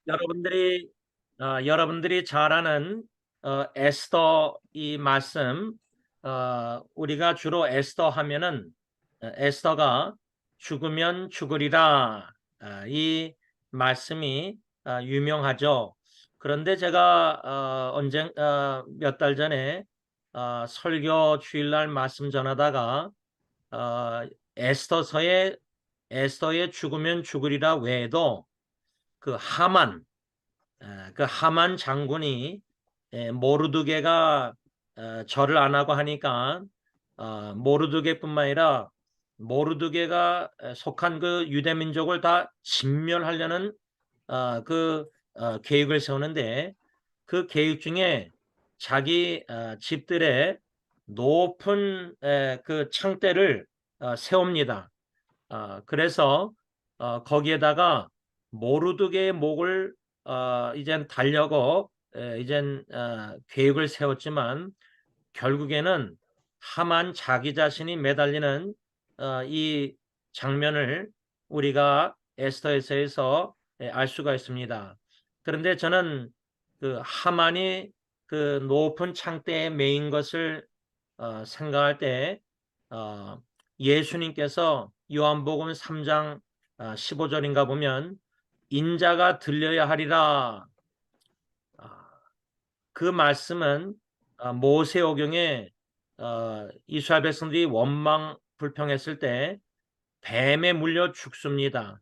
여러분들이 여러분들이 잘 아는 에스더 이 말씀, 우리가 주로 에스더 하면은 에스더가 죽으면 죽으리라, 이 말씀이 유명하죠. 그런데 제가 언제 몇 달 전에 설교 주일날 말씀 전하다가 어, 에스더의 죽으면 죽으리라 외에도 그 하만 장군이 모르드게가 절을 안 하고 하니까 모르드게뿐만 아니라 모르드게가 속한 그 유대 민족을 다 진멸하려는 계획을 세우는데, 그 계획 중에 자기 집들의 높은 그 창대를 세웁니다. 그래서 거기에다가 모르드게의 목을 이젠 달려고 이젠 계획을 세웠지만, 결국에는 하만 자기 자신이 매달리는 이 장면을 우리가 에스더에서에서 알 수가 있습니다. 그런데 저는 그 하만이 그 높은 창대에 매인 것을 생각할 때 예수님께서 요한복음 3장 15절인가 보면 인자가 들려야 하리라, 아, 그 말씀은 모세오경에 이스라엘 백성들이 원망 불평했을 때 뱀에 물려 죽습니다.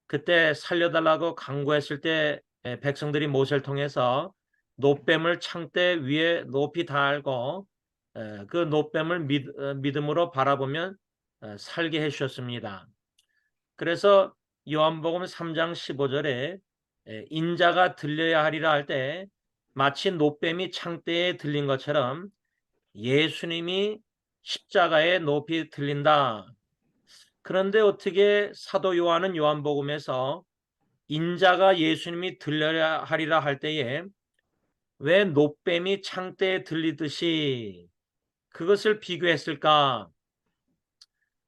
그때 살려달라고 간구했을 때 백성들이 모세를 통해서 놋뱀을 창대 위에 높이 달고 그 놋뱀을 믿음으로 바라보면 살게 해주셨습니다. 그래서 요한복음 3장 15절에 인자가 들려야 하리라 할 때 마치 놋뱀이 창대에 들린 것처럼 예수님이 십자가에 높이 들린다. 그런데 어떻게 사도 요한은 요한복음에서 인자가 예수님이 들려야 하리라 할 때에 왜 놋뱀이 창대에 들리듯이 그것을 비교했을까?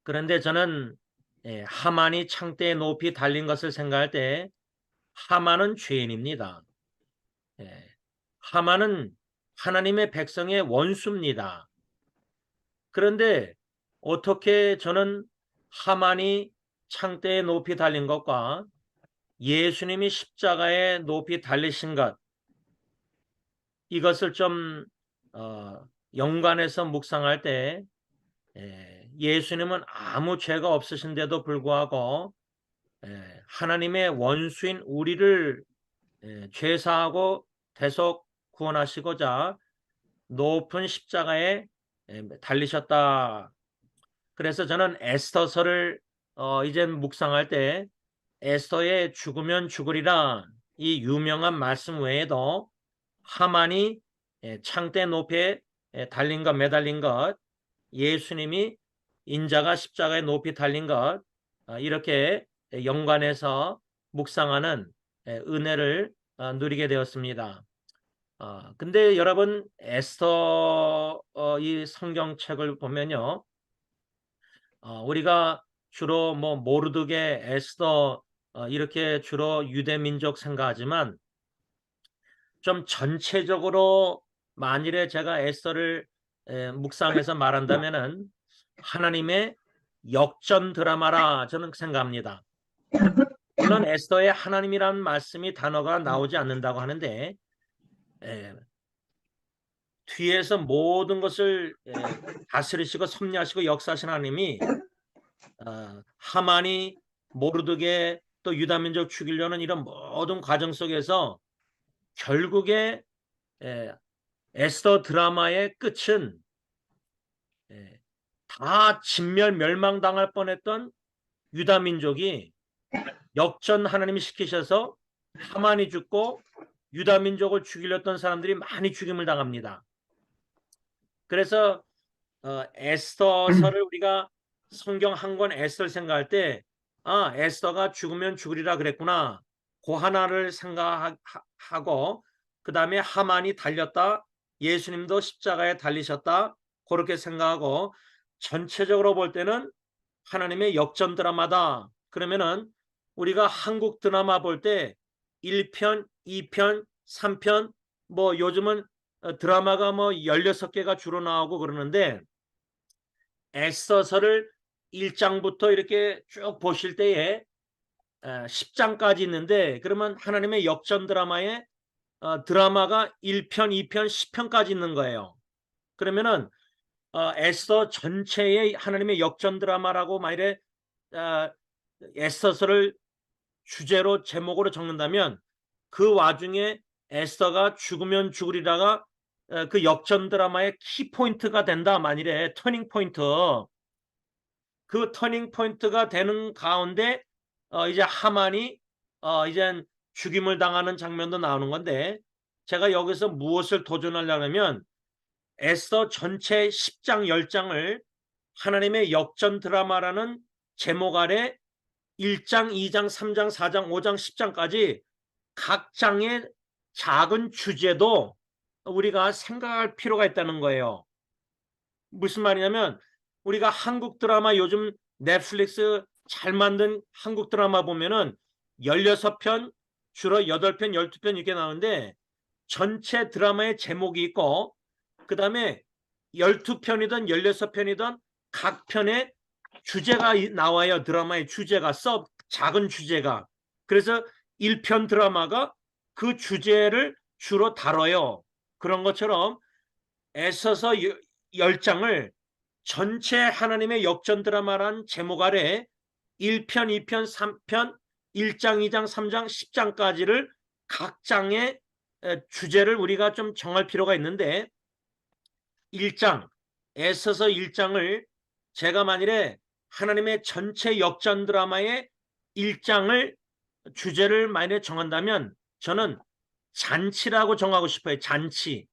그런데 저는 하만이 창대에 높이 달린 것을 생각할 때 하만은 죄인입니다. 예, 하만은 하나님의 백성의 원수입니다. 그런데 어떻게 저는 하만이 창대에 높이 달린 것과 예수님이 십자가에 높이 달리신 것, 이것을 좀 연관해서 묵상할 때 예수님은 아무 죄가 없으신데도 불구하고 하나님의 원수인 우리를 죄사하고 대속 구원하시고자 높은 십자가에 달리셨다. 그래서 저는 에스더서를 이제 묵상할 때 에스더의 죽으면 죽으리라 이 유명한 말씀 외에도 하만이 창대 높이에 달린 것, 매달린 것, 예수님이 인자가 십자가에 높이 달린 것, 이렇게 연관해서 묵상하는 은혜를 누리게 되었습니다. 근데 여러분, 에스더 이 성경책을 보면요, 우리가 주로 뭐 모르드게, 에스더 이렇게 주로 유대 민족 생각하지만, 좀 전체적으로 만일에 제가 에스더를 묵상해서 말한다면은 하나님의 역전 드라마라 저는 생각합니다. 물론 에스더에 하나님이라는 말씀이 단어가 나오지 않는다고 하는데 뒤에서 모든 것을 다스리시고 섭리하시고 역사하신 하나님이 하만이 모르드게 또 유다민족 죽이려는 이런 모든 과정 속에서 결국에 에스더 드라마의 끝은 다 진멸 멸망당할 뻔했던 유다민족이 역전 하나님이 시키셔서 하만이 죽고 유다민족을 죽이려던 사람들이 많이 죽임을 당합니다. 그래서 에스더서를 우리가 성경 한 권 에스더를 생각할 때 에스더가 죽으면 죽으리라 그랬구나, 그 하나를 생각하고 그 다음에 하만이 달렸다, 예수님도 십자가에 달리셨다, 그렇게 생각하고 전체적으로 볼 때는 하나님의 역전 드라마다. 그러면은 우리가 한국 드라마 볼 때 1편, 2편, 3편, 뭐 요즘은 드라마가 뭐 16개가 주로 나오고 그러는데, 에스더서를 1장부터 이렇게 쭉 보실 때에 10장까지 있는데, 그러면 하나님의 역전 드라마에 드라마가 1편, 2편, 10편까지 있는 거예요. 그러면은 에스더 전체의 하나님의 역전 드라마라고 만일에 에스더서를 주제로 제목으로 적는다면, 그 와중에 에스더가 죽으면 죽으리라가 그 역전 드라마의 키포인트가 된다. 만일에 터닝 포인트, 그 터닝 포인트가 되는 가운데 이제 하만이 이제 죽임을 당하는 장면도 나오는 건데, 제가 여기서 무엇을 도전하려고 하면, 에스더 전체 10장 10장을 하나님의 역전 드라마라는 제목 아래 1장, 2장, 3장, 4장, 5장, 10장까지 각 장의 작은 주제도 우리가 생각할 필요가 있다는 거예요. 무슨 말이냐면, 우리가 한국 드라마 요즘 넷플릭스 잘 만든 한국 드라마 보면은 16편, 주로 8편, 12편 이렇게 나오는데, 전체 드라마의 제목이 있고, 그 다음에 12편이든 16편이든 각 편에 주제가 나와요. 드라마의 주제가, 작은 주제가. 그래서 1편 드라마가 그 주제를 주로 다뤄요. 그런 것처럼 애써서 10장을 전체 하나님의 역전 드라마란 제목 아래 1편, 2편, 3편, 1장, 2장, 3장, 10장까지를 각 장의 주제를 우리가 좀 정할 필요가 있는데, 1장, 애써서 1장을 제가 만일에 하나님의 전체 역전 드라마의 1장을 주제를 만약에 정한다면, 저는 잔치라고 정하고 싶어요. 잔치.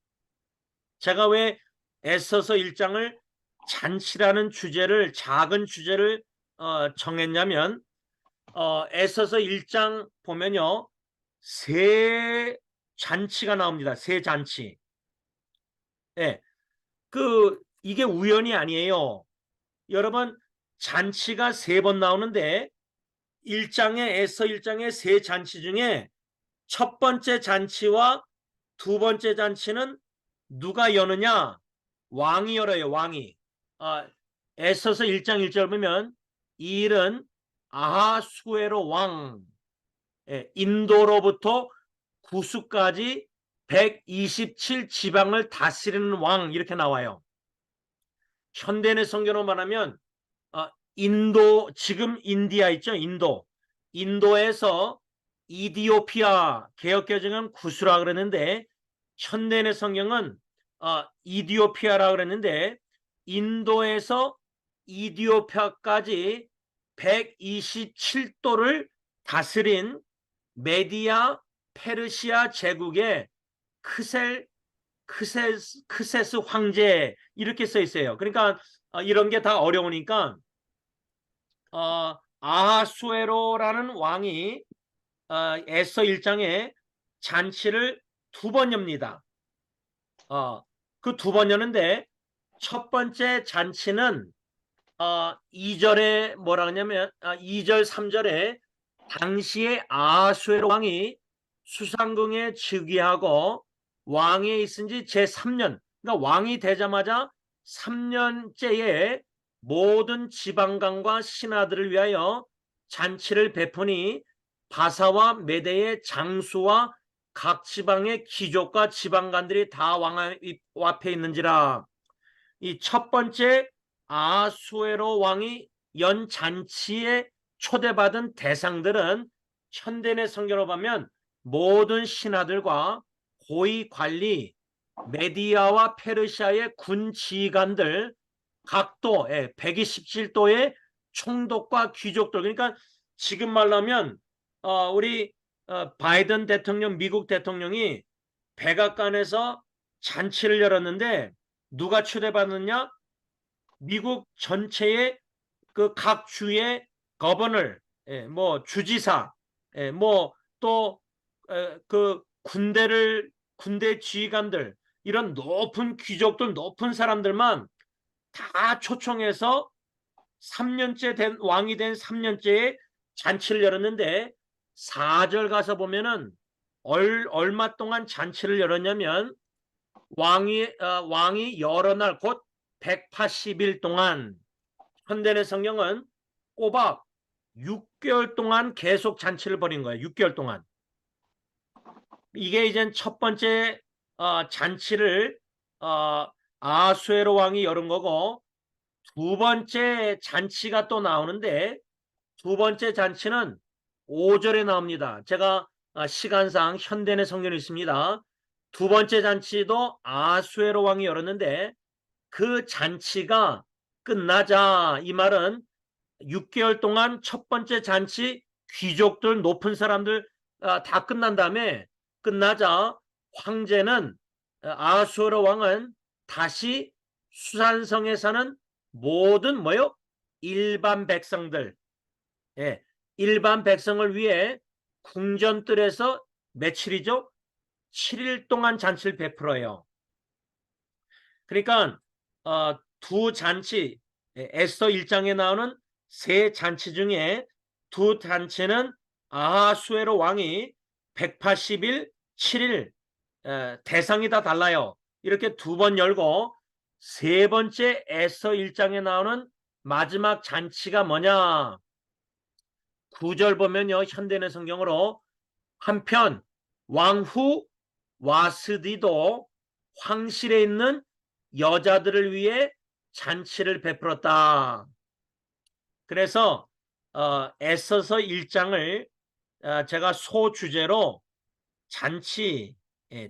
제가 왜 애써서 1장을 잔치라는 주제를, 작은 주제를 정했냐면, 애써서 1장 보면요, 세 잔치가 나옵니다. 세 잔치. 예, 이게 우연이 아니에요. 여러분, 잔치가 3번 나오는데, 1장의 세 잔치 중에 첫 번째 잔치와 두 번째 잔치는 누가 여느냐? 왕이 열어요. 왕이. 에서서 1장 1절 보면, 이 일은 아하수에로 왕, 인도로부터 구수까지 127 지방을 다스리는 왕, 이렇게 나와요. 현대의 성경으로 말하면 인도, 지금 인디아 있죠? 인도에서 이디오피아, 개역개정은 구수라 그랬는데, 현대의 성경은 이디오피아라 그랬는데, 인도에서 이디오피아까지 127도를 다스린 메디아 페르시아 제국의 크세스 황제, 이렇게 써 있어요. 그러니까 이런 게 다 어려우니까 아하수에로라는 왕이 에서 1장에 잔치를 2번 엽니다. 그 2번 여는데, 첫 번째 잔치는 2절에 뭐라 하냐면 2절 3절에 당시에 아하수에로 왕이 수상궁에 즉위하고 왕에 있은 지 제3년, 그러니까 왕이 되자마자 3년째에 모든 지방관과 신하들을 위하여 잔치를 베푸니, 바사와 메대의 장수와 각 지방의 귀족과 지방관들이 다 왕 앞에 있는지라. 이 첫 번째 아수에로 왕이 연 잔치에 초대받은 대상들은 현대의 성경을 보면 모든 신하들과 고위 관리, 메디아와 페르시아의 군 지휘관들, 각도 127도의 총독과 귀족들. 그러니까 지금 말하면 우리 바이든 대통령, 미국 대통령이 백악관에서 잔치를 열었는데, 누가 초대받느냐? 미국 전체의 그 각 주의 거버널, 뭐 주지사, 뭐 또 그 군대 지휘관들, 이런 높은 귀족들, 높은 사람들만 다 초청해서 3년째 왕이 된 3년째에 잔치를 열었는데, 4절 가서 보면은 얼마 동안 잔치를 열었냐면 왕이 여러 날 곧 180일 동안, 현대의 성경은 꼬박 6개월 동안 계속 잔치를 벌인 거예요. 6개월 동안. 이게 이제 첫 번째 잔치를 아수에로 왕이 열은 거고, 두 번째 잔치가 또 나오는데, 두 번째 잔치는 5절에 나옵니다. 제가 시간상 현대의 성경이 있습니다. 두 번째 잔치도 아수에로 왕이 열었는데, 그 잔치가 끝나자, 이 말은 6개월 동안 첫 번째 잔치 귀족들, 높은 사람들 다 끝난 다음에, 끝나자 황제는 아수에로 왕은 다시 수산성에 사는 모든 뭐요? 일반 백성들, 예, 일반 백성을 위해 궁전뜰에서 며칠이죠? 7일 동안 잔치를 베풀어요. 그러니까 두 잔치, 에스더 1장에 나오는 세 잔치 중에 두 잔치는 아하수에로 왕이 180일 7일, 대상이 다 달라요. 이렇게 두 번 열고, 세 번째 에스더 1장에 나오는 마지막 잔치가 뭐냐? 9절 보면요, 현대의 성경으로, 한편 왕후 와스디도 황실에 있는 여자들을 위해 잔치를 베풀었다. 그래서 에스더 1장을 제가 소주제로 잔치,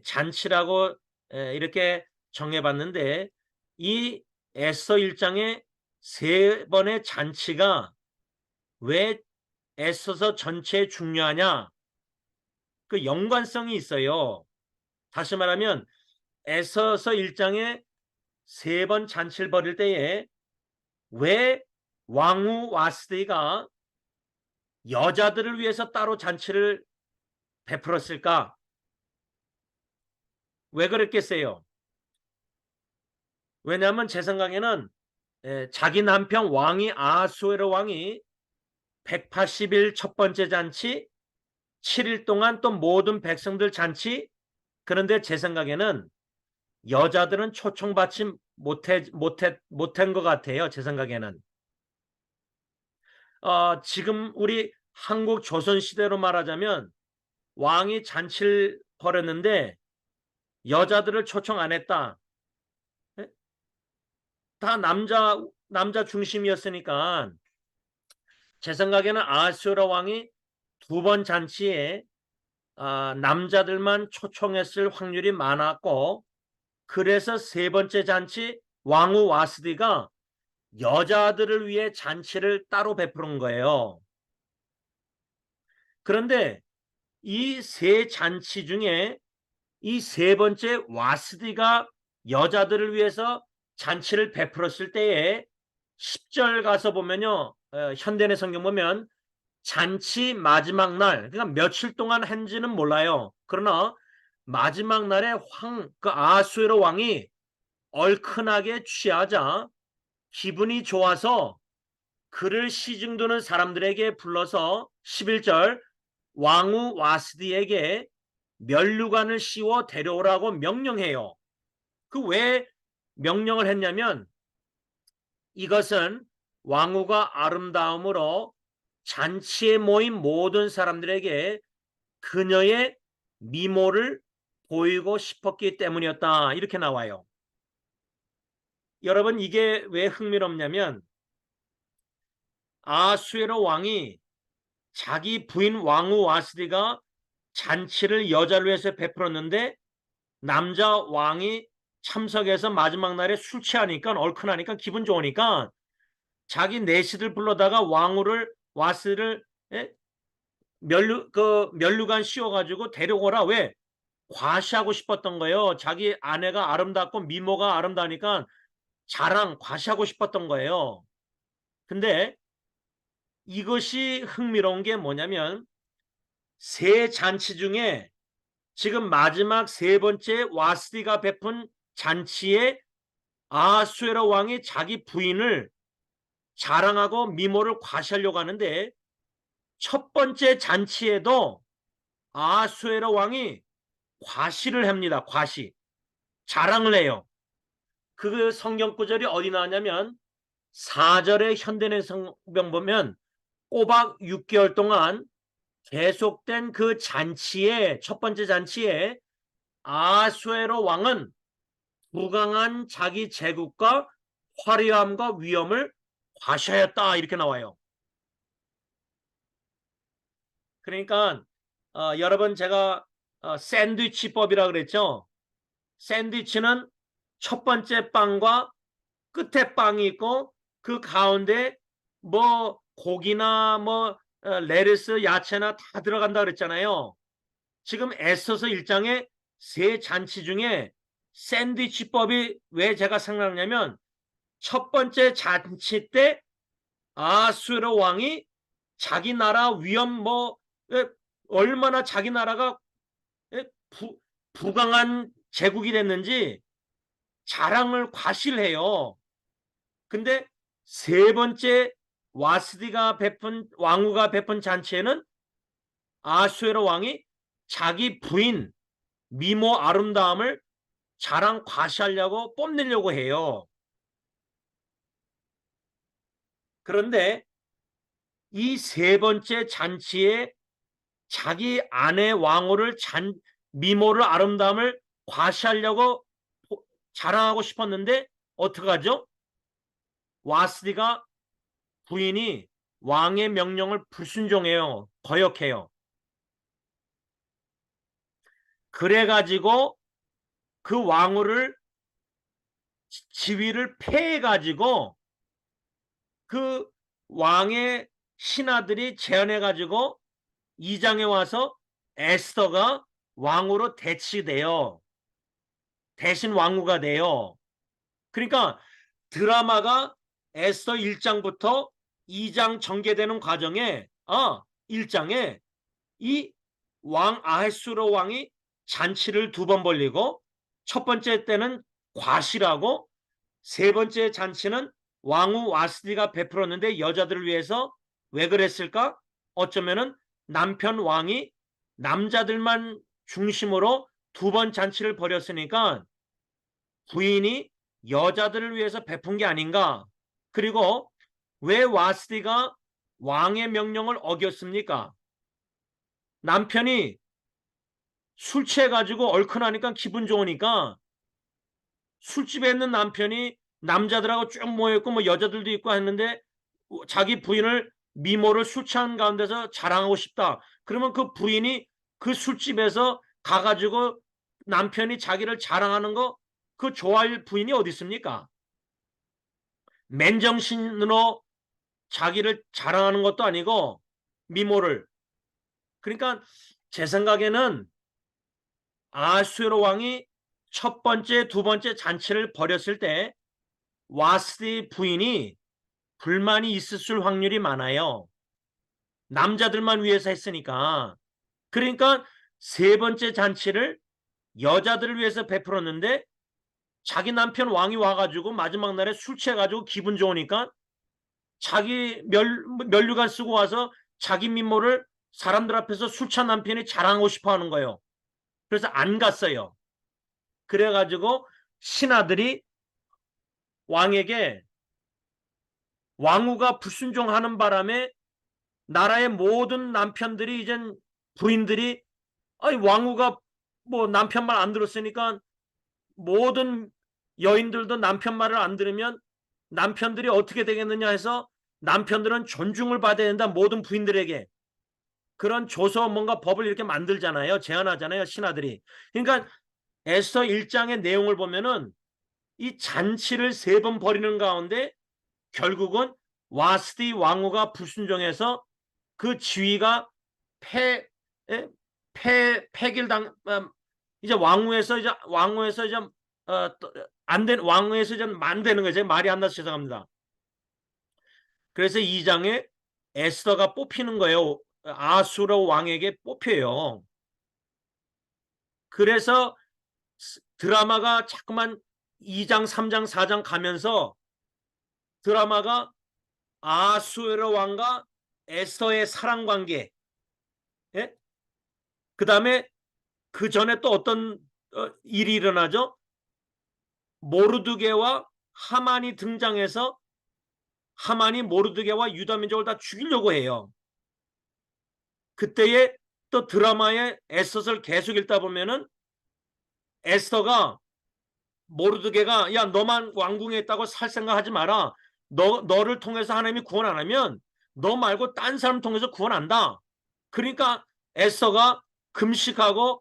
잔치라고 이렇게 정해봤는데, 이 에스더 1장의 세 번의 잔치가 왜 에스더 전체에 중요하냐? 그 연관성이 있어요. 다시 말하면 에스더 1장에 세 번 잔치를 벌일 때에 왜 왕후 와스디가 여자들을 위해서 따로 잔치를 베풀었을까? 왜 그랬겠어요? 왜냐하면 제 생각에는 자기 남편 왕이 아하수에로 왕이 180일 첫 번째 잔치, 7일 동안 또 모든 백성들 잔치, 그런데 제 생각에는 여자들은 초청받지 못한 것 같아요. 제 생각에는. 지금 우리 한국 조선시대로 말하자면 왕이 잔치를 벌였는데 여자들을 초청 안 했다. 다 남자 중심이었으니까 제 생각에는 아하수에로 왕이 두 번 잔치에 남자들만 초청했을 확률이 많았고, 그래서 세 번째 잔치 왕후 와스디가 여자들을 위해 잔치를 따로 베푸는 거예요. 그런데 이 세 잔치 중에 이 세 번째 와스디가 여자들을 위해서 잔치를 베풀었을 때에 10절 가서 보면요, 현대의 성경 보면 잔치 마지막 날, 그러니까 며칠 동안 한지는 몰라요. 그러나 마지막 날에 그 아하수에로 왕이 얼큰하게 취하자 기분이 좋아서 그를 시중드는 사람들에게 불러서 11절 왕후 와스디에게 면류관을 씌워 데려오라고 명령해요. 그 왜 명령을 했냐면, 이것은 왕후가 아름다움으로 잔치에 모인 모든 사람들에게 그녀의 미모를 보이고 싶었기 때문이었다. 이렇게 나와요. 여러분, 이게 왜 흥미롭냐면, 아수에로 왕이 자기 부인 왕후 와스디가 잔치를 여자를 위해서 베풀었는데, 남자 왕이 참석해서 마지막 날에 술 취하니까, 얼큰하니까, 기분 좋으니까 자기 내시들 불러다가 왕후를 와스를 면류관 씌워가지고 데려오라. 왜? 과시하고 싶었던 거예요. 자기 아내가 아름답고 미모가 아름다우니까 자랑, 과시하고 싶었던 거예요. 근데 이것이 흥미로운 게 뭐냐면, 세 잔치 중에 지금 마지막 세 번째 와스디가 베푼 잔치에 아하수에로 왕이 자기 부인을 자랑하고 미모를 과시하려고 하는데, 첫 번째 잔치에도 아수에로 왕이 과시를 합니다. 과시. 자랑을 해요. 그 성경 구절이 어디 나왔냐면 4절의 현대의 성경 보면 꼬박 6개월 동안 계속된 그 잔치에, 첫 번째 잔치에 아수에로 왕은 부강한 자기 제국과 화려함과 위엄을 과시하였다, 이렇게 나와요. 그러니까 여러분, 제가 샌드위치법이라 그랬죠. 샌드위치는 첫 번째 빵과 끝에 빵이 있고 그 가운데 뭐 고기나 뭐 레타스, 야채나 다 들어간다 그랬잖아요. 지금 에스더서 1장에 세 잔치 중에 샌드위치법이 왜 제가 생각나냐면, 첫 번째 잔치 때 아수르 왕이 자기 나라 위엄 얼마나 자기 나라가 부강한 제국이 됐는지 자랑을 과시를 해요. 근데 세 번째 와스디가 베푼 왕후가 베푼 잔치에는 아수에로 왕이 자기 부인 미모 아름다움을 자랑 과시하려고 뽐내려고 해요. 그런데 이 세 번째 잔치에 자기 아내 왕후를 미모를 아름다움을 과시하려고 자랑하고 싶었는데 어떡하죠? 와스디가 부인이 왕의 명령을 불순종해요. 거역해요. 그래가지고 그 왕후를 지위를 폐해가지고 그 왕의 신하들이 제안해가지고 2장에 와서 에스더가 왕후로 대치돼요. 대신 왕후가 돼요. 그러니까 드라마가 에스더 1장부터 2장 전개되는 과정에 1장에 이 왕 아하수로 왕이 잔치를 2번 벌리고, 첫 번째 때는 과시라고, 세 번째 잔치는 왕후 와스디가 베풀었는데 여자들을 위해서 왜 그랬을까? 어쩌면은 남편 왕이 남자들만 중심으로 2번 잔치를 벌였으니까 부인이 여자들을 위해서 베푼 게 아닌가. 그리고 왜 와스디가 왕의 명령을 어겼습니까? 남편이 술 취해가지고 얼큰하니까 기분 좋으니까, 술집에 있는 남편이 남자들하고 쭉 모여있고 뭐 여자들도 있고 했는데 자기 부인을 미모를 술 취한 가운데서 자랑하고 싶다. 그러면 그 부인이 그 술집에서 가가지고 남편이 자기를 자랑하는 거, 그 좋아할 부인이 어디 있습니까? 맨정신으로 자기를 자랑하는 것도 아니고 미모를. 그러니까 제 생각에는 아수에로 왕이 첫 번째, 두 번째 잔치를 벌였을 때 와스디 부인이 불만이 있을 확률이 많아요. 남자들만 위해서 했으니까. 그러니까 세 번째 잔치를 여자들을 위해서 베풀었는데 자기 남편 왕이 와가지고 마지막 날에 술 취해가지고 기분 좋으니까 자기 면류관 쓰고 와서 자기 미모를 사람들 앞에서 술 취한 남편이 자랑하고 싶어 하는 거예요. 그래서 안 갔어요. 그래가지고 신하들이 왕에게, 왕후가 불순종하는 바람에 나라의 모든 남편들이, 이젠 부인들이, 아니 왕후가 뭐 남편 말 안 들었으니까 모든 여인들도 남편 말을 안 들으면 남편들이 어떻게 되겠느냐 해서 남편들은 존중을 받아야 된다, 모든 부인들에게. 그런 조서 뭔가 법을 이렇게 만들잖아요. 제안하잖아요, 신하들이. 그러니까 에스더 1장의 내용을 보면은 이 잔치를 3번 벌이는 가운데 결국은 와스디 왕후가 불순종해서 그 지위가 폐길당, 이제 왕후에서 이제 안된 왕후에서 이제 만되는 거죠. 말이 안 나서 죄송합니다. 그래서 2장에 에스더가 뽑히는 거예요. 아수르 왕에게 뽑혀요. 그래서 드라마가 자꾸만 2장, 3장, 4장 가면서 드라마가 아수에로 왕과 에스더의 사랑 관계, 예? 그 다음에 그 전에 또 어떤 일이 일어나죠? 모르드게와 하만이 등장해서 하만이 모르드게와 유다 민족을 다 죽이려고 해요. 그때에 또 드라마의 에스더를 계속 읽다 보면은 에스더가 모르드게가 야 너만 왕궁에 있다고 살 생각하지 마라. 너를 통해서 하나님이 구원 안 하면 너 말고 딴 사람 통해서 구원한다. 그러니까 에스더가 금식하고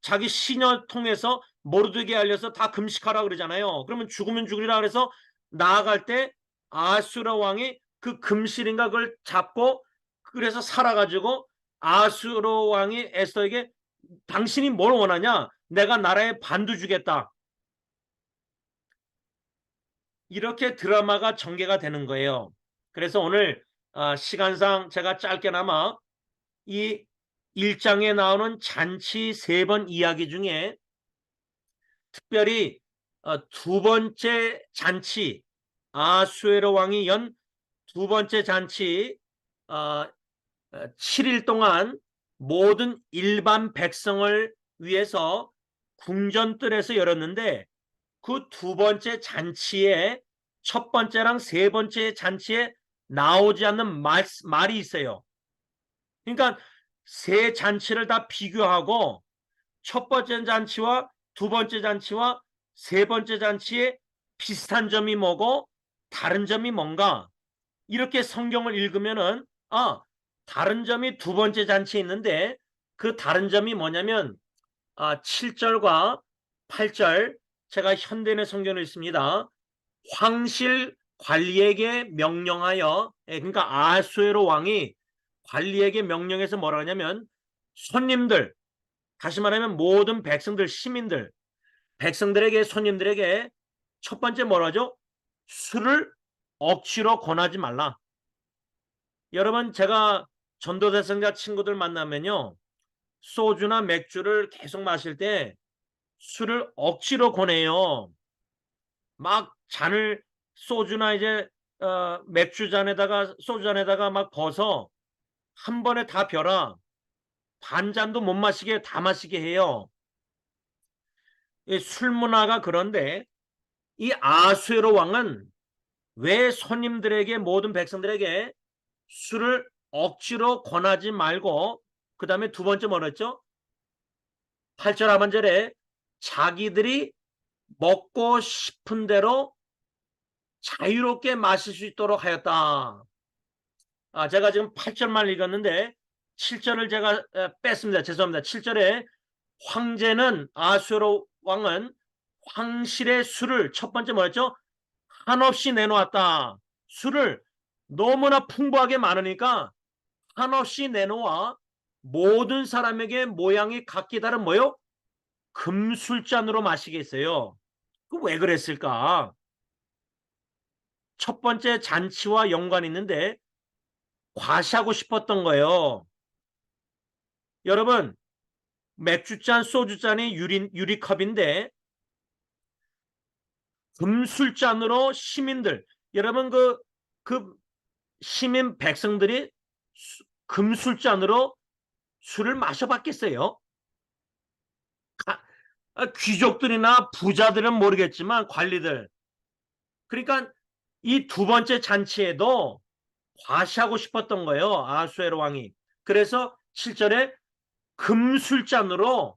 자기 시녀 통해서 모르드게 알려서 다 금식하라 그러잖아요. 그러면 죽으면 죽으리라 그래서 나아갈 때 아수라 왕이 그 금실인가 그걸 잡고 그래서 살아가지고 아수라 왕이 에스더에게 당신이 뭘 원하냐? 내가 나라에 반도 주겠다. 이렇게 드라마가 전개가 되는 거예요. 그래서 오늘 시간상 제가 짧게나마 이 1장에 나오는 잔치 3번 이야기 중에 특별히 두 번째 잔치, 아수에로 왕이 연 두 번째 잔치 7일 동안 모든 일반 백성을 위해서 궁전뜰에서 열었는데 그 두 번째 잔치에 첫 번째랑 세 번째 잔치에 나오지 않는 말이 있어요. 그러니까 세 잔치를 다 비교하고 첫 번째 잔치와 두 번째 잔치와 세 번째 잔치에 비슷한 점이 뭐고 다른 점이 뭔가 이렇게 성경을 읽으면은 다른 점이 두 번째 잔치에 있는데 그 다른 점이 뭐냐면 7절과 8절 제가 현대인의 성경을 읽습니다. 황실 관리에게 명령하여 그러니까 아수에로 왕이 관리에게 명령해서 뭐라 하냐면 손님들 다시 말하면 모든 백성들 시민들 백성들에게 손님들에게 첫 번째 뭐라 하죠? 술을 억지로 권하지 말라. 여러분 제가 전도 대상자 친구들 만나면요. 소주나 맥주를 계속 마실 때 술을 억지로 권해요. 막 잔을 소주나 이제 맥주 잔에다가 소주 잔에다가 막 벗어 한 번에 다 벼라. 반 잔도 못 마시게 다 마시게 해요. 술 문화가 그런데 이 아수에로 왕은 왜 손님들에게 모든 백성들에게 술을 억지로 권하지 말고 그 다음에 두 번째 뭐랬죠? 8절 하반절에 자기들이 먹고 싶은 대로 자유롭게 마실 수 있도록 하였다. 제가 지금 8절만 읽었는데 7절을 제가 뺐습니다. 죄송합니다. 7절에 황제는 아수에로 왕은 황실의 술을 첫 번째 뭐였죠? 한없이 내놓았다. 술을 너무나 풍부하게 많으니까 한없이 내놓아 모든 사람에게 모양이 각기 다른 뭐요? 금술잔으로 마시게 했어요. 그 왜 그랬을까? 첫 번째 잔치와 연관이 있는데 과시하고 싶었던 거예요. 여러분 맥주잔, 소주잔이 유리컵인데 금술잔으로 시민들 여러분 그 시민 백성들이 금술잔으로 술을 마셔봤겠어요? 귀족들이나 부자들은 모르겠지만 관리들 그러니까 이 두 번째 잔치에도 과시하고 싶었던 거예요. 아수에로 왕이. 그래서 7절에 금술잔으로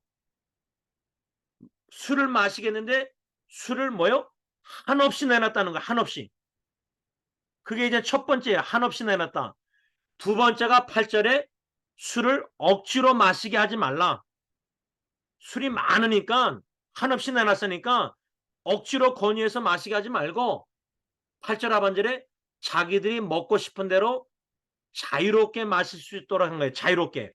술을 마시겠는데 술을 뭐요? 한없이 내놨다는 거야. 한없이. 그게 이제 첫 번째야. 한없이 내놨다. 두 번째가 8절에 술을 억지로 마시게 하지 말라. 술이 많으니까 한없이 내놨으니까 억지로 권유해서 마시게 하지 말고 8절 하반절에 자기들이 먹고 싶은 대로 자유롭게 마실 수 있도록 한 거예요. 자유롭게.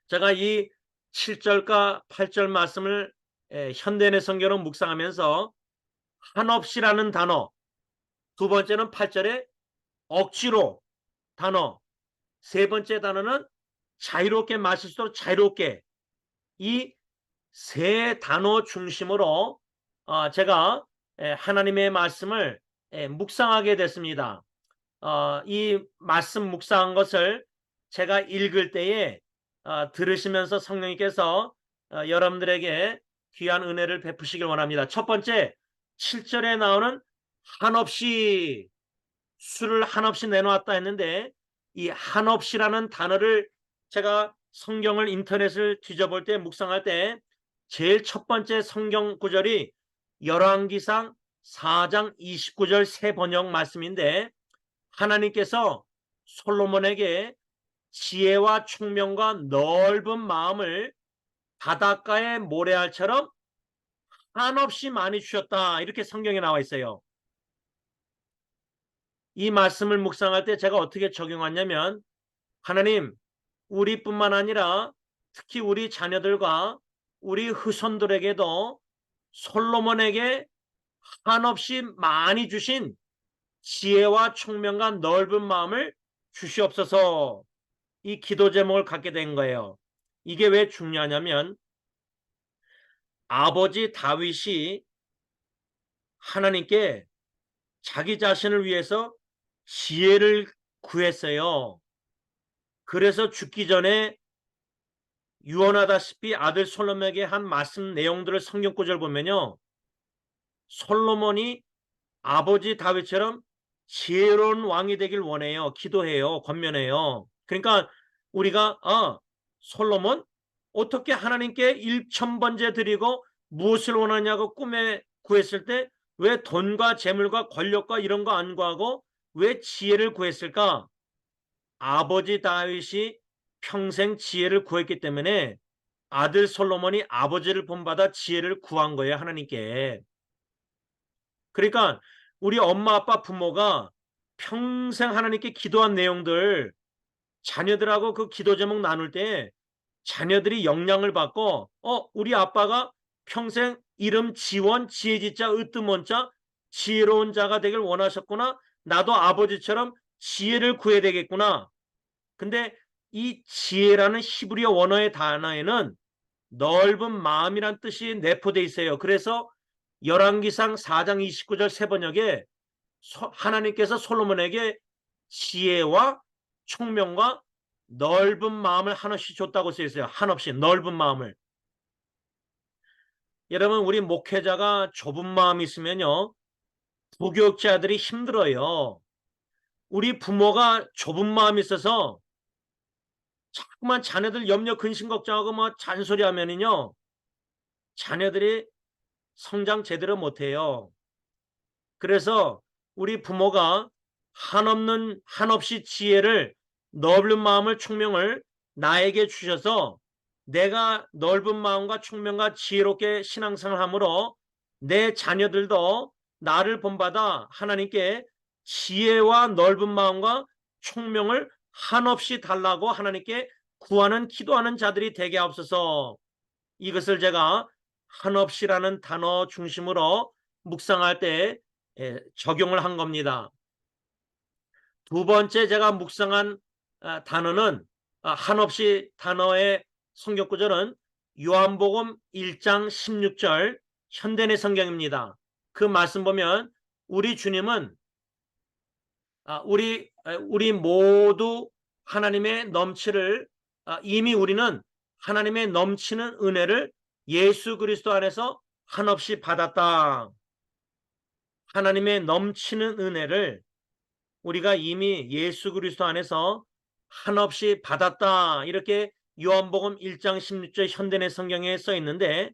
제가 이 7절과 8절 말씀을 현대인의 성경을 묵상하면서 한없이라는 단어 두 번째는 8절에 억지로 단어 세 번째 단어는 자유롭게 마실 수 있도록 자유롭게 이 세 단어 중심으로 제가 하나님의 말씀을 묵상하게 됐습니다. 이 말씀 묵상한 것을 제가 읽을 때에 들으시면서 성령님께서 여러분들에게 귀한 은혜를 베푸시길 원합니다. 첫 번째, 7절에 나오는 한없이, 술을 한없이 내놓았다 했는데, 이 한없이라는 단어를 제가 성경을 인터넷을 뒤져볼 때, 묵상할 때 제일 첫 번째 성경 구절이 열왕기상 4장 29절 새 번역 말씀인데, 하나님께서 솔로몬에게 지혜와 총명과 넓은 마음을 바닷가의 모래알처럼 한없이 많이 주셨다, 이렇게 성경에 나와 있어요. 이 말씀을 묵상할 때 제가 어떻게 적용하냐면, 하나님, 우리뿐만 아니라 특히 우리 자녀들과 우리 후손들에게도 솔로몬에게 한없이 많이 주신 지혜와 총명과 넓은 마음을 주시옵소서, 이 기도 제목을 갖게 된 거예요. 이게 왜 중요하냐면, 아버지 다윗이 하나님께 자기 자신을 위해서 지혜를 구했어요. 그래서 죽기 전에 유언하다시피 아들 솔로몬에게 한 말씀 내용들을 성경 구절 보면요, 솔로몬이 아버지 다윗처럼 지혜로운 왕이 되길 원해요. 기도해요. 권면해요. 그러니까 우리가 솔로몬 어떻게 하나님께 1,000번째 드리고 무엇을 원하냐고 꿈에 구했을 때 왜 돈과 재물과 권력과 이런 거 안 구하고 왜 지혜를 구했을까? 아버지 다윗이 평생 지혜를 구했기 때문에 아들 솔로몬이 아버지를 본받아 지혜를 구한 거예요, 하나님께. 그러니까 우리 엄마 아빠 부모가 평생 하나님께 기도한 내용들 자녀들하고 그 기도 제목 나눌 때 자녀들이 영향을 받고, 우리 아빠가 평생 이름 지원 지혜지자 으뜸원자 지혜로운 자가 되길 원하셨구나, 나도 아버지처럼 지혜를 구해야 되겠구나. 근데 이 지혜라는 히브리어 원어의 단어에는 넓은 마음이란 뜻이 내포되어 있어요. 그래서 열왕기상 4장 29절 새 번역에 하나님께서 솔로몬에게 지혜와 총명과 넓은 마음을 한없이 줬다고 써 있어요. 한없이 넓은 마음을. 여러분, 우리 목회자가 좁은 마음이 있으면요, 부교육자들이 힘들어요. 우리 부모가 좁은 마음이 있어서 자꾸만 자녀들 염려 근심 걱정하고 뭐 잔소리하면은요, 자녀들이 성장 제대로 못해요. 그래서 우리 부모가 한없이 지혜를, 넓은 마음을, 총명을 나에게 주셔서 내가 넓은 마음과 총명과 지혜롭게 신앙생활함으로 내 자녀들도 나를 본받아 하나님께 지혜와 넓은 마음과 총명을 한없이 달라고 하나님께 구하는 기도하는 자들이 되게 하옵소서. 이것을 제가 한없이라는 단어 중심으로 묵상할 때 적용을 한 겁니다. 두 번째 제가 묵상한 단어는, 한없이 단어의 성경 구절은 요한복음 1장 16절 현대의 성경입니다. 그 말씀 보면 우리 주님은 우리 모두 하나님의 넘치를, 이미 우리는 하나님의 넘치는 은혜를 예수 그리스도 안에서 한없이 받았다. 하나님의 넘치는 은혜를 우리가 이미 예수 그리스도 안에서 한없이 받았다, 이렇게 요한복음 1장 16절 현대의 성경에 써 있는데,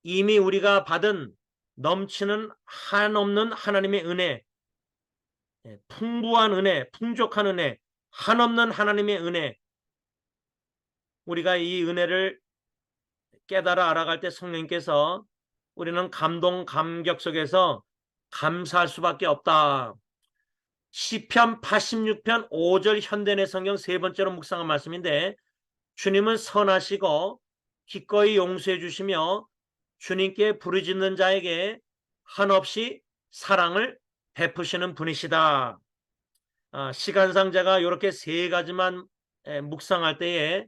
이미 우리가 받은 넘치는 한없는 하나님의 은혜, 풍부한 은혜, 풍족한 은혜, 한없는 하나님의 은혜, 우리가 이 은혜를 깨달아 알아갈 때 성령님께서 우리는 감동 감격 속에서 감사할 수밖에 없다. 시편 86편 5절 현대의 성경 세 번째로 묵상한 말씀인데, 주님은 선하시고 기꺼이 용서해 주시며 주님께 부르짖는 자에게 한없이 사랑을 베푸시는 분이시다. 시간상 제가 이렇게 세 가지만 묵상할 때에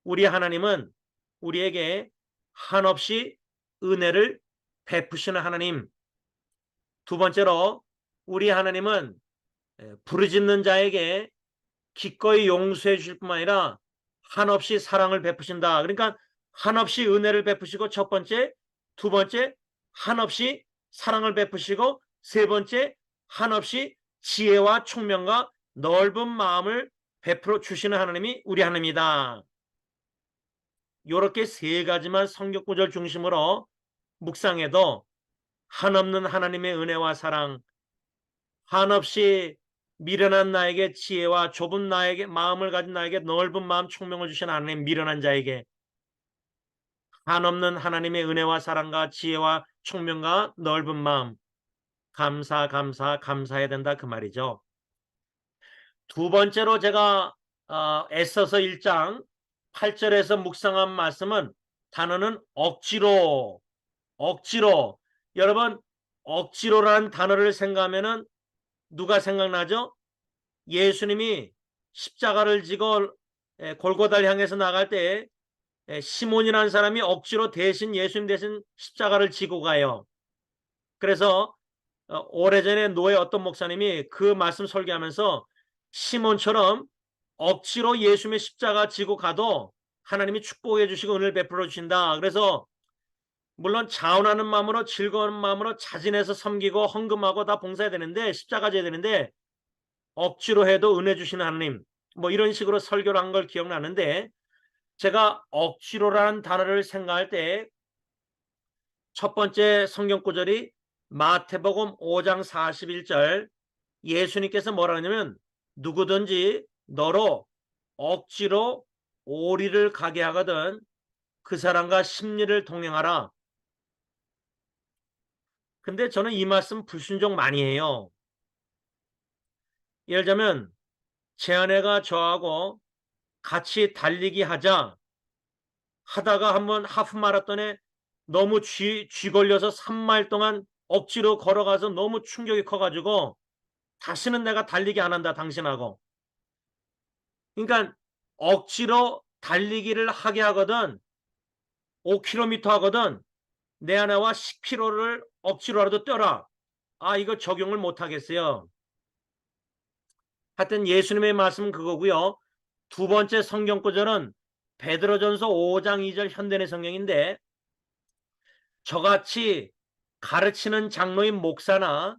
우리 하나님은 우리에게 한없이 은혜를 베푸시는 하나님. 두 번째로 우리 하나님은 부르짖는 자에게 기꺼이 용서해 주실 뿐만 아니라 한없이 사랑을 베푸신다. 그러니까 한없이 은혜를 베푸시고 첫 번째, 두 번째 한없이 사랑을 베푸시고 세 번째 한없이 지혜와 총명과 넓은 마음을 베풀어 주시는 하나님이 우리 하나님이다. 이렇게 세 가지만 성경 구절 중심으로 묵상해도 한없는 하나님의 은혜와 사랑, 한없이 미련한 나에게 지혜와 좁은 나에게 마음을 가진 나에게 넓은 마음 총명을 주신 하나님, 미련한 자에게 한없는 하나님의 은혜와 사랑과 지혜와 총명과 넓은 마음, 감사해야 된다 그 말이죠. 두 번째로 제가 에서서 1장 8절에서 묵상한 말씀은 단어는 억지로. 여러분, 억지로라는 단어를 생각하면은 누가 생각나죠? 예수님이 십자가를 지고 골고다를 향해서 나갈 때 시몬이라는 사람이 억지로 대신 예수님 대신 십자가를 지고 가요. 그래서 오래전에 노예 어떤 목사님이 그 말씀 설교하면서 시몬처럼 억지로 예수님의 십자가 지고 가도 하나님이 축복해 주시고 은혜를 베풀어 주신다. 그래서 물론 자원하는 마음으로 즐거운 마음으로 자진해서 섬기고 헌금하고 다 봉사해야 되는데 십자가 져야 되는데 억지로 해도 은혜 주시는 하나님, 뭐 이런 식으로 설교를 한 걸 기억나는데 제가 억지로라는 단어를 생각할 때 첫 번째 성경 구절이 마태복음 5장 41절 예수님께서 뭐라 하냐면 누구든지 너로 억지로 오리를 가게 하거든 그 사람과 심리를 동행하라. 근데 저는 이 말씀 불순종 많이 해요. 예를 들자면 제 아내가 저하고 같이 달리기 하다가 한번 하프 마라톤에 너무 쥐 걸려서 3마일 동안 억지로 걸어가서 너무 충격이 커가지고 다시는 내가 달리기 안 한다 당신하고. 그러니까 억지로 달리기를 하게 하거든 5km 하거든 내 아내와 10km를 억지로라도 뛰어라. 아 이거 적용을 못 하겠어요. 하여튼 예수님의 말씀은 그거고요. 두 번째 성경 구절은 베드로전서 5장 2절 현대의 성경인데 저같이 가르치는 장로인 목사나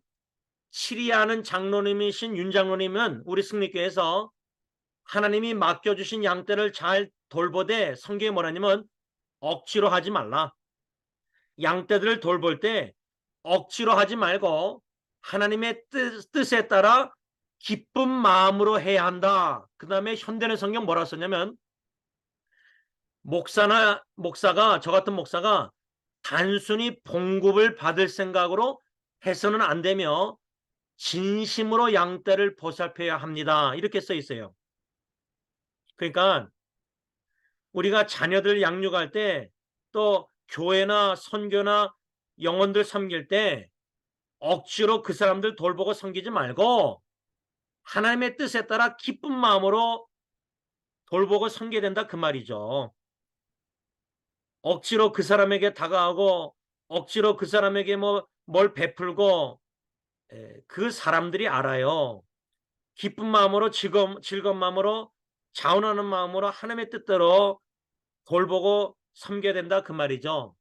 치리하는 장로님이신 윤 장로님은 우리 승리교회에서 하나님이 맡겨주신 양떼를 잘 돌보되 성경에 뭐라냐면 억지로 하지 말라. 양떼들을 돌볼 때 억지로 하지 말고 하나님의 뜻에 따라 기쁜 마음으로 해야 한다. 그 다음에 현대는 성경 뭐라 썼냐면 목사가 저 같은 목사가 단순히 봉급을 받을 생각으로 해서는 안 되며 진심으로 양떼를 보살펴야 합니다. 이렇게 써 있어요. 그러니까 우리가 자녀들 양육할 때 또 교회나 선교나 영혼들 섬길 때 억지로 그 사람들 돌보고 섬기지 말고 하나님의 뜻에 따라 기쁜 마음으로 돌보고 섬겨야 된다 그 말이죠. 억지로 그 사람에게 다가가고 억지로 그 사람에게 뭘 베풀고 그 사람들이 알아요. 기쁜 마음으로 즐거운 마음으로 자원하는 마음으로 하나님의 뜻대로 돌보고 섬겨야 된다 그 말이죠.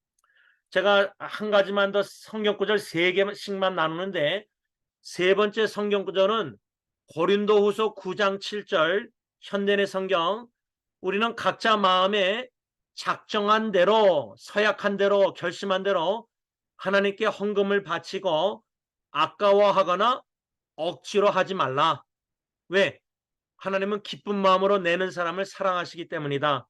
제가 한 가지만 더 성경 구절 3개씩만 나누는데 세 번째 성경 구절은 고린도후서 9장 7절 현대의 성경 우리는 각자 마음에 작정한 대로 서약한 대로 결심한 대로 하나님께 헌금을 바치고 아까워하거나 억지로 하지 말라. 왜? 하나님은 기쁜 마음으로 내는 사람을 사랑하시기 때문이다.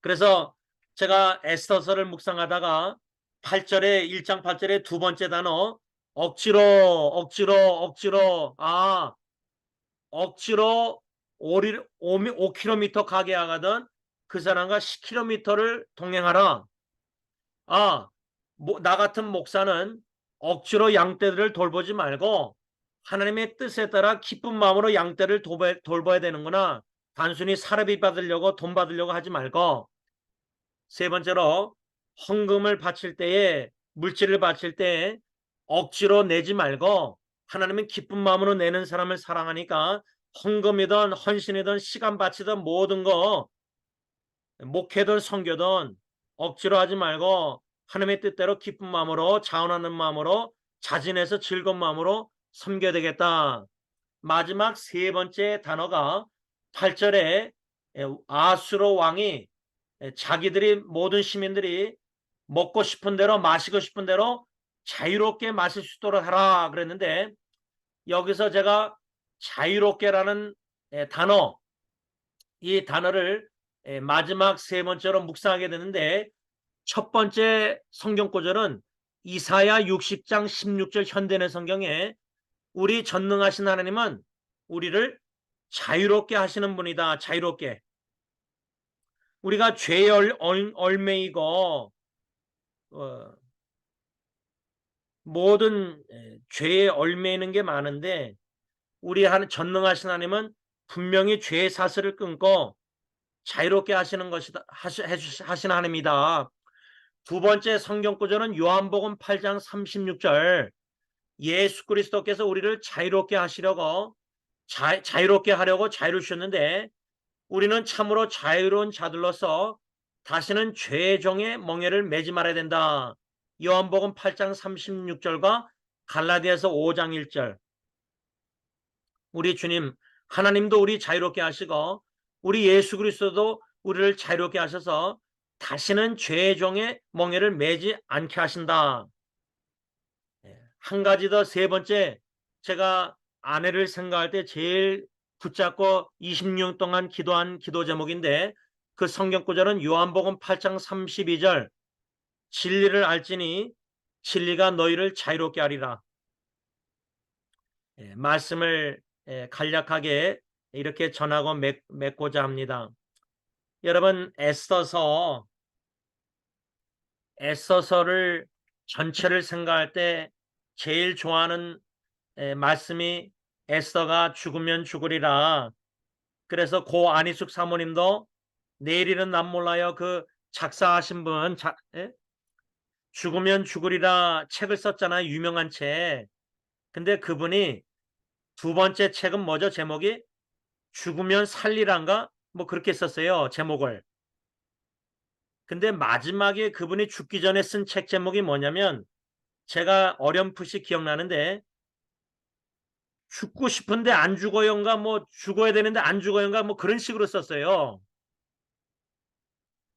그래서 제가 에스더서를 묵상하다가 8절에 1장 8절에 두 번째 단어 억지로 억지로 5km 가게 하거든 그 사람과 10km를 동행하라. 나 같은 목사는 억지로 양떼들을 돌보지 말고 하나님의 뜻에 따라 기쁜 마음으로 양떼를 돌봐야 되는구나. 단순히 사례비 받으려고 돈 받으려고 하지 말고 세 번째로 헌금을 바칠 때에 물질을 바칠 때 억지로 내지 말고 하나님은 기쁜 마음으로 내는 사람을 사랑하니까 헌금이든 헌신이든 시간 바치든 모든 거 목회든 선교든 억지로 하지 말고 하나님의 뜻대로 기쁜 마음으로 자원하는 마음으로 자진해서 즐거운 마음으로 섬겨야 되겠다. 마지막 세 번째 단어가 8절에 아수르 왕이 자기들이 모든 시민들이 먹고 싶은 대로 마시고 싶은 대로 자유롭게 마실 수 있도록 하라 그랬는데 여기서 제가 자유롭게라는 단어, 이 단어를 마지막 세 번째로 묵상하게 되는데 첫 번째 성경 구절은 이사야 60장 16절 현대의 성경에 우리 전능하신 하나님은 우리를 자유롭게 하시는 분이다. 자유롭게. 우리가 죄의 얼매이고 모든 죄의 얼매이는 게 많은데 우리 전능하신 하나님은 분명히 죄의 사슬을 끊고 자유롭게 하시는 것이다. 하시는 하나님이다. 두 번째 성경 구절은 요한복음 8장 36절 예수 그리스도께서 우리를 자유롭게 하시려고 자유롭게 하려고 자유를 주셨는데 우리는 참으로 자유로운 자들로서 다시는 죄의 종의 멍에를 매지 말아야 된다. 요한복음 8장 36절과 갈라디아서 5장 1절. 우리 주님 하나님도 우리 자유롭게 하시고 우리 예수 그리스도도 우리를 자유롭게 하셔서 다시는 죄의 종의 멍에를 매지 않게 하신다. 한 가지 더 세 번째, 제가 아내를 생각할 때 제일 붙잡고 20년 동안 기도한 기도 제목인데 그 성경 구절은 요한복음 8장 32절 진리를 알지니 진리가 너희를 자유롭게 하리라. 말씀을 간략하게 이렇게 전하고 맺고자 합니다. 여러분 에서서를 전체를 생각할 때 제일 좋아하는 말씀이 에스더가 죽으면 죽으리라. 그래서 고 안희숙 사모님도 내일은 난 몰라요. 그 작사하신 분 죽으면 죽으리라 책을 썼잖아요. 유명한 책. 근데 그분이 두 번째 책은 뭐죠? 제목이 죽으면 살리란가? 뭐 그렇게 썼어요. 제목을. 근데 마지막에 그분이 죽기 전에 쓴 책 제목이 뭐냐면 제가 어렴풋이 기억나는데 죽고 싶은데 안 죽어요인가 뭐 죽어야 되는데 안 죽어요인가 뭐 그런 식으로 썼어요.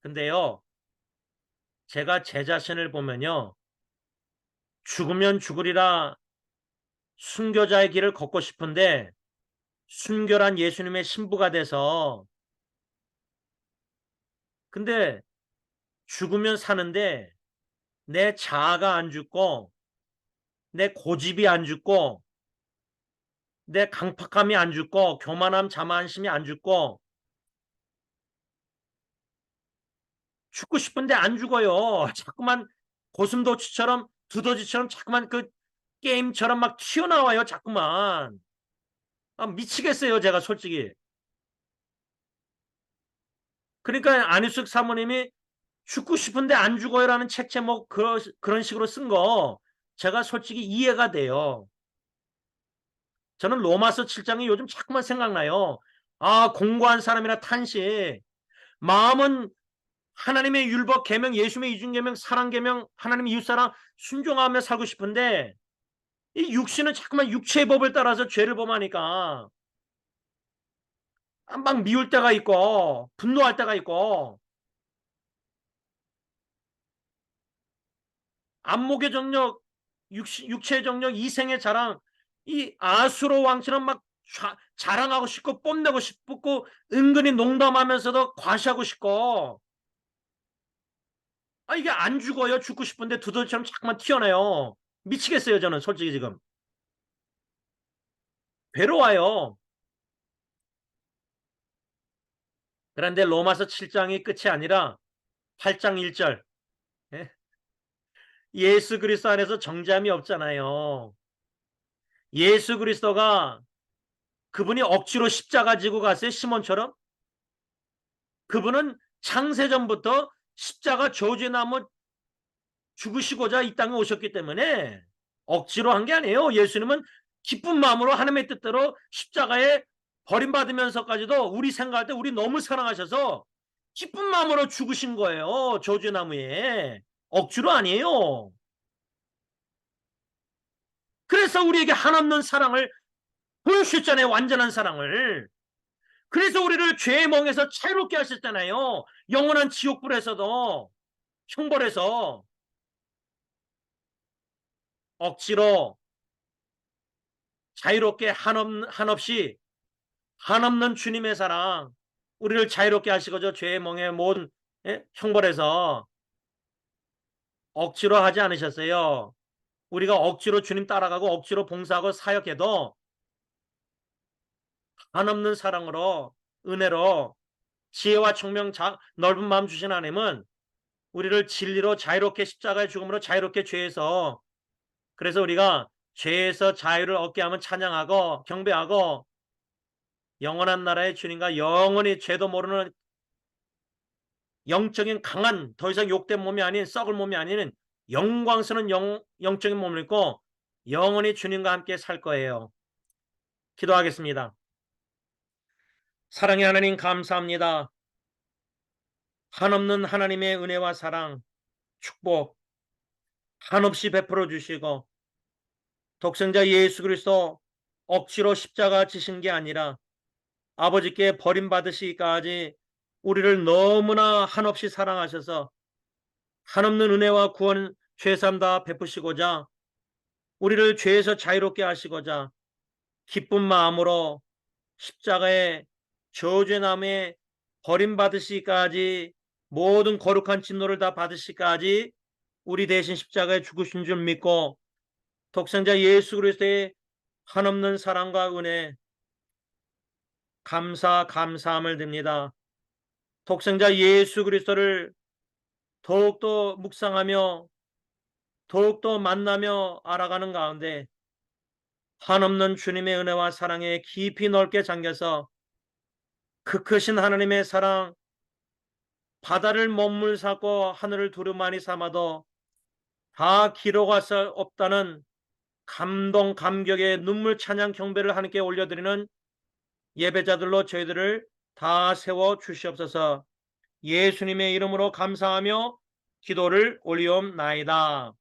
근데요. 제가 제 자신을 보면요. 죽으면 죽으리라 순교자의 길을 걷고 싶은데 순교란 예수님의 신부가 돼서 근데 죽으면 사는데 내 자아가 안 죽고 내 고집이 안 죽고 내 강팍함이 안 죽고 교만함 자만심이 안 죽고 죽고 싶은데 안 죽어요. 자꾸만 고슴도치처럼 두더지처럼 자꾸만 그 게임처럼 막 튀어나와요. 자꾸만. 아, 미치겠어요. 제가 솔직히. 그러니까 안희숙 사모님이 죽고 싶은데 안 죽어요라는 책 제목 그런 식으로 쓴 거 제가 솔직히 이해가 돼요. 저는 로마서 7장이 요즘 자꾸만 생각나요. 아, 공고한 사람이라 탄식. 마음은 하나님의 율법 계명 예수님의 이중 계명 사랑 계명 하나님의 이웃사랑 순종하며 살고 싶은데 이 육신은 자꾸만 육체의 법을 따라서 죄를 범하니까 막 미울 때가 있고 분노할 때가 있고 안목의 정력 육체의 정력 이생의 자랑 이 아수로 왕처럼 막 자랑하고 싶고 뽐내고 싶고 은근히 농담하면서도 과시하고 싶고 아, 이게 안 죽어요. 죽고 싶은데 두더지처럼 자꾸만 튀어나요. 미치겠어요. 저는 솔직히 지금 괴로워요. 그런데 로마서 7장이 끝이 아니라 8장 1절 예수 그리스도 안에서 정죄함이 없잖아요. 예수 그리스도가 그분이 억지로 십자가 지고 갔어요. 시몬처럼. 그분은 창세전부터 십자가 저주의 나무 죽으시고자 이 땅에 오셨기 때문에 억지로 한 게 아니에요. 예수님은 기쁜 마음으로 하나님의 뜻대로 십자가에 버림받으면서까지도 우리 생각할 때 우리 너무 사랑하셔서 기쁜 마음으로 죽으신 거예요. 저주나무에. 억지로 아니에요. 그래서 우리에게 한없는 사랑을 보여주셨잖아요. 완전한 사랑을. 그래서 우리를 죄의 멍에서 자유롭게 하셨잖아요. 영원한 지옥불에서도, 형벌에서. 억지로 자유롭게 한없이 한없는 주님의 사랑, 우리를 자유롭게 하시고저 죄의 멍에 모은 형벌에서 억지로 하지 않으셨어요. 우리가 억지로 주님 따라가고 억지로 봉사하고 사역해도 한없는 사랑으로, 은혜로, 지혜와 총명, 넓은 마음 주신 하나님은 우리를 진리로 자유롭게 십자가의 죽음으로 자유롭게 죄에서, 그래서 우리가 죄에서 자유를 얻게 하면 찬양하고 경배하고 영원한 나라의 주님과 영원히 죄도 모르는 영적인 강한, 더 이상 욕된 몸이 아닌, 썩을 몸이 아닌 영광스러운 영적인 몸을 입고 영원히 주님과 함께 살 거예요. 기도하겠습니다. 사랑의 하나님, 감사합니다. 한없는 하나님의 은혜와 사랑, 축복 한없이 베풀어 주시고 독생자 예수 그리스도 억지로 십자가 지신 게 아니라 아버지께 버림받으시기까지 우리를 너무나 한없이 사랑하셔서 한없는 은혜와 구원, 죄사함 다 베푸시고자 우리를 죄에서 자유롭게 하시고자 기쁜 마음으로 십자가의 저주의 나무에 버림받으시기까지, 모든 거룩한 진노를 다 받으시기까지 우리 대신 십자가에 죽으신 줄 믿고 독생자 예수 그리스도의 한없는 사랑과 은혜, 감사함을 드립니다. 독생자 예수 그리스도를 더욱더 묵상하며 더욱더 만나며 알아가는 가운데 한없는 주님의 은혜와 사랑에 깊이 넓게 잠겨서 그 크신 하나님의 사랑, 바다를 먹물 삼고 하늘을 두루마리 삼아도 다 기록할 수 없다는 감동, 감격의 눈물 찬양 경배를 하나님께 올려드리는 예배자들로 저희들을 다 세워 주시옵소서. 예수님의 이름으로 감사하며 기도를 올리옵나이다.